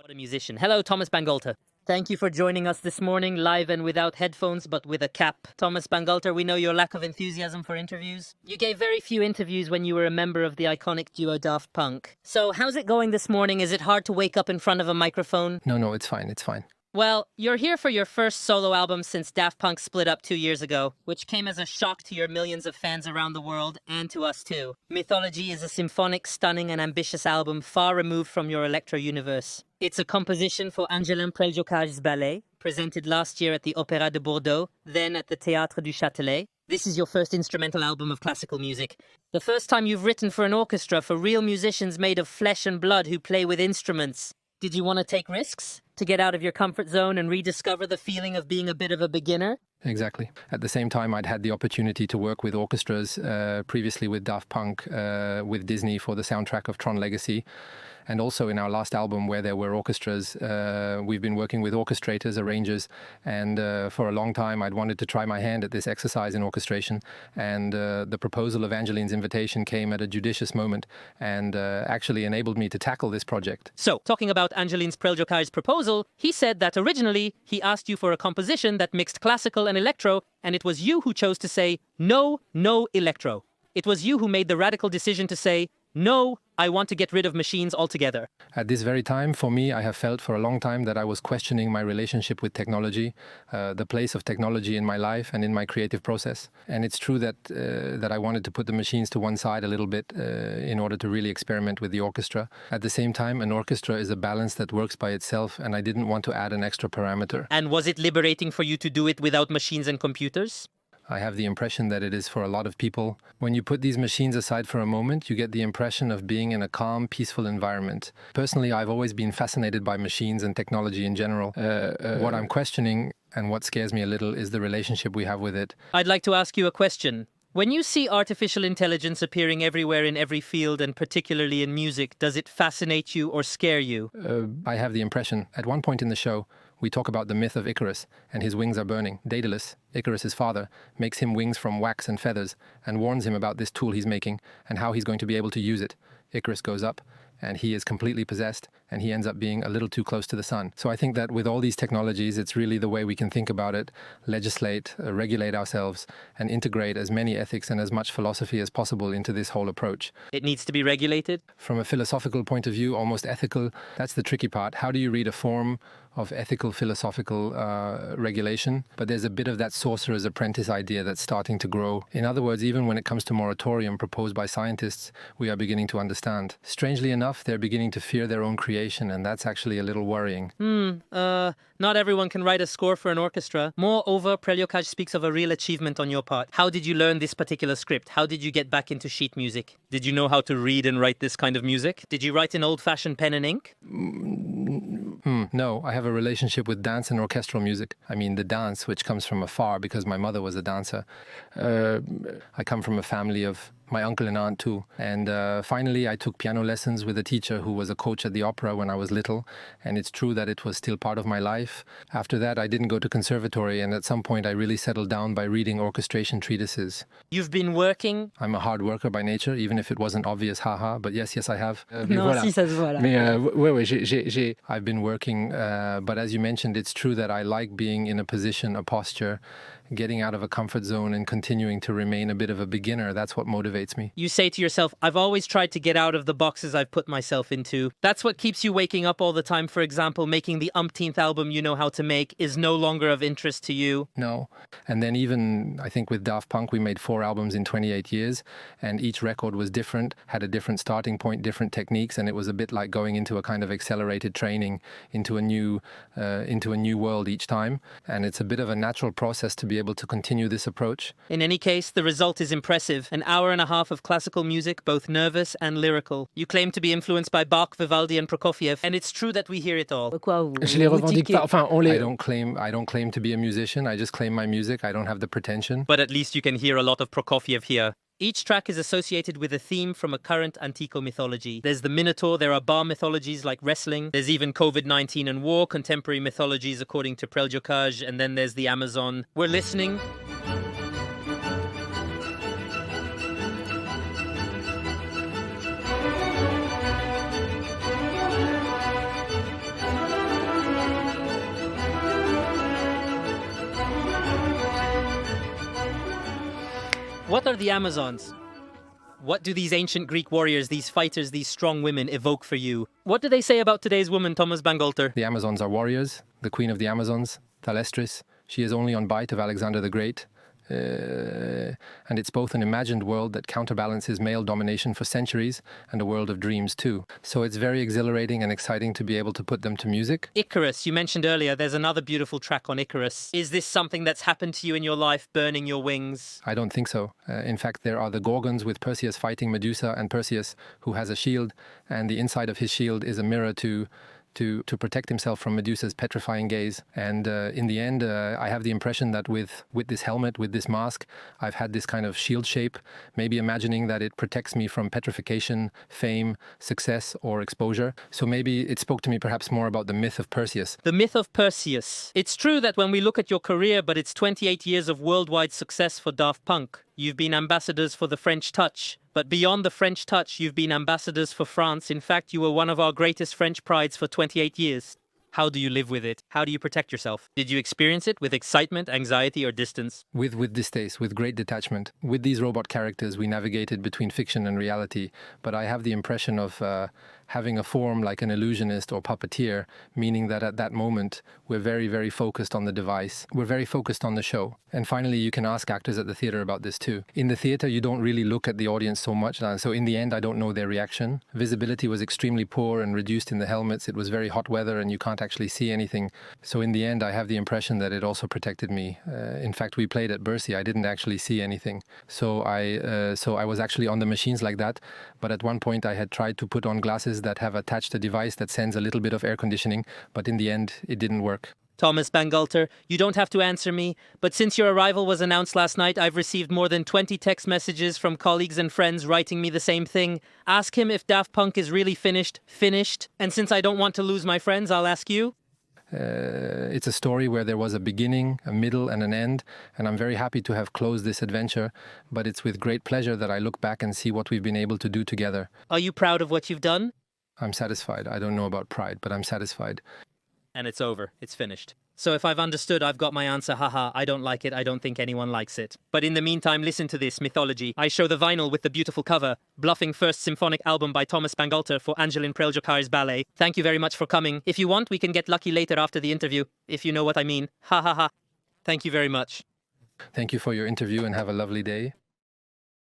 What a musician. Hello, Thomas Bangalter. Thank you for joining us this morning, live and without headphones, but with a cap. Thomas Bangalter, we know your lack of enthusiasm for interviews. You gave very few interviews when you were a member of the iconic duo Daft Punk. So how's it going this morning? Is it hard to wake up in front of a microphone? No, it's fine. Well, you're here for your first solo album since Daft Punk split up 2 years ago, which came as a shock to your millions of fans around the world, and to us too. Mythology is a symphonic, stunning and ambitious album far removed from your electro universe. It's a composition for Angelin Preljocaj's ballet, presented last year at the Opéra de Bordeaux, then at the Théâtre du Châtelet. This is your first instrumental album of classical music. The first time you've written for an orchestra, for real musicians made of flesh and blood who play with instruments. Did you want to take risks? To get out of your comfort zone and rediscover the feeling of being a bit of a beginner? Exactly. At the same time, I'd had the opportunity to work with orchestras, previously with Daft Punk, with Disney for the soundtrack of Tron Legacy. And also in our last album where there were orchestras, we've been working with orchestrators, arrangers, and for a long time I'd wanted to try my hand at this exercise in orchestration. And the proposal of Angelin's invitation came at a judicious moment and actually enabled me to tackle this project. So, talking about Angelin's Preljocaj's proposal, he said that originally he asked you for a composition that mixed classical and electro, and it was you who chose to say, no electro. It was you who made the radical decision to say, no, I want to get rid of machines altogether. At this very time, for me, I have felt for a long time that I was questioning my relationship with technology, the place of technology in my life and in my creative process. And it's true that I wanted to put the machines to one side a little bit in order to really experiment with the orchestra. At the same time, an orchestra is a balance that works by itself, and I didn't want to add an extra parameter. And was it liberating for you to do it without machines and computers? I have the impression that it is for a lot of people. When you put these machines aside for a moment, you get the impression of being in a calm, peaceful environment. Personally, I've always been fascinated by machines and technology in general. What I'm questioning and what scares me a little is the relationship we have with it. I'd like to ask you a question. When you see artificial intelligence appearing everywhere in every field, and particularly in music, does it fascinate you or scare you? I have the impression, at one point in the show, we talk about the myth of Icarus, and his wings are burning. Daedalus, Icarus's father, makes him wings from wax and feathers and warns him about this tool he's making and how he's going to be able to use it. Icarus goes up, and he is completely possessed, and he ends up being a little too close to the sun. So I think that with all these technologies, it's really the way we can think about it, legislate, regulate ourselves, and integrate as many ethics and as much philosophy as possible into this whole approach. It needs to be regulated? From a philosophical point of view, almost ethical. That's the tricky part. How do you read a form of ethical, philosophical regulation? But there's a bit of that sorcerer's apprentice idea that's starting to grow. In other words, even when it comes to moratorium proposed by scientists, we are beginning to understand. Strangely enough, they're beginning to fear their own creation, and that's actually a little worrying. Not everyone can write a score for an orchestra. Moreover, Preljocaj speaks of a real achievement on your part. How did you learn this particular script? How did you get back into sheet music? Did you know how to read and write this kind of music? Did you write in old-fashioned pen and ink? No, I have a relationship with dance and orchestral music. I mean, the dance, which comes from afar because my mother was a dancer. I come from a family of my uncle and aunt too. And finally, I took piano lessons with a teacher who was a coach at the opera when I was little. And it's true that it was still part of my life. After that, I didn't go to conservatory. And at some point, I really settled down by reading orchestration treatises. You've been working? I'm a hard worker by nature, even if it wasn't obvious, haha. But yes, I have. Si, ça se voit là. Mais I've been working, but as you mentioned, it's true that I like being in a position, a posture, getting out of a comfort zone and continuing to remain a bit of a beginner. That's what motivates me. You say to yourself, I've always tried to get out of the boxes I've put myself into. That's what keeps you waking up all the time. For example, making the umpteenth album you know how to make is no longer of interest to you. No. And then even, I think with Daft Punk, we made 4 albums in 28 years, and each record was different, had a different starting point, different techniques, and it was a bit like going into a kind of accelerated training into a new world each time. And it's a bit of a natural process to be able to continue this approach. In any case, the result is impressive. An hour and a half of classical music, both nervous and lyrical. You claim to be influenced by Bach, Vivaldi and Prokofiev, and it's true that we hear it all. Je les revendique pas. Enfin, on les... I don't claim to be a musician. I just claim my music. I don't have the pretension. But at least you can hear a lot of Prokofiev here. Each track is associated with a theme from a current Antico mythology. There's the Minotaur, there are bar mythologies like wrestling, there's even COVID-19 and war, contemporary mythologies according to Preljocaj, and then there's the Amazon. We're listening. What are the Amazons? What do these ancient Greek warriors, these fighters, these strong women evoke for you? What do they say about today's woman, Thomas Bangalter? The Amazons are warriors. The queen of the Amazons, Thalestris, she is only on bite of Alexander the Great. And it's both an imagined world that counterbalances male domination for centuries and a world of dreams too. So it's very exhilarating and exciting to be able to put them to music. Icarus, you mentioned earlier, there's another beautiful track on Icarus. Is this something that's happened to you in your life, burning your wings? I don't think so. In fact, there are the Gorgons with Perseus fighting Medusa, and Perseus, who has a shield, and the inside of his shield is a mirror to protect himself from Medusa's petrifying gaze. And in the end, I have the impression that with this helmet, with this mask, I've had this kind of shield shape, maybe imagining that it protects me from petrification, fame, success, or exposure. So maybe it spoke to me perhaps more about the myth of Perseus. The myth of Perseus. It's true that when we look at your career, but it's 28 years of worldwide success for Daft Punk. You've been ambassadors for the French Touch. But beyond the French Touch, you've been ambassadors for France. In fact, you were one of our greatest French prides for 28 years. How do you live with it? How do you protect yourself? Did you experience it with excitement, anxiety, or distance? With distaste, with great detachment. With these robot characters, we navigated between fiction and reality. But I have the impression of having a form like an illusionist or puppeteer, meaning that at that moment, we're very, very focused on the device. We're very focused on the show. And finally, you can ask actors at the theater about this too. In the theater, you don't really look at the audience so much. So in the end, I don't know their reaction. Visibility was extremely poor and reduced in the helmets. It was very hot weather and you can't actually see anything. So in the end, I have the impression that it also protected me. In fact, we played at Bercy. I didn't actually see anything. So I was actually on the machines like that. But at one point, I had tried to put on glasses that have attached a device that sends a little bit of air conditioning. But in the end, it didn't work. Thomas Bangalter, you don't have to answer me, but since your arrival was announced last night, I've received more than 20 text messages from colleagues and friends writing me the same thing. Ask him if Daft Punk is really finished. And since I don't want to lose my friends, I'll ask you. It's a story where there was a beginning, a middle, and an end, and I'm very happy to have closed this adventure, but it's with great pleasure that I look back and see what we've been able to do together. Are you proud of what you've done? I'm satisfied. I don't know about pride, but I'm satisfied. And it's over. It's finished. So if I've understood, I've got my answer. Haha, I don't like it. I don't think anyone likes it. But in the meantime, listen to this mythology. I show the vinyl with the beautiful cover. Bluffing first symphonic album by Thomas Bangalter for Angelin Preljokar's ballet. Thank you very much for coming. If you want, we can get lucky later after the interview. If you know what I mean. Ha ha ha. Thank you very much. Thank you for your interview and have a lovely day.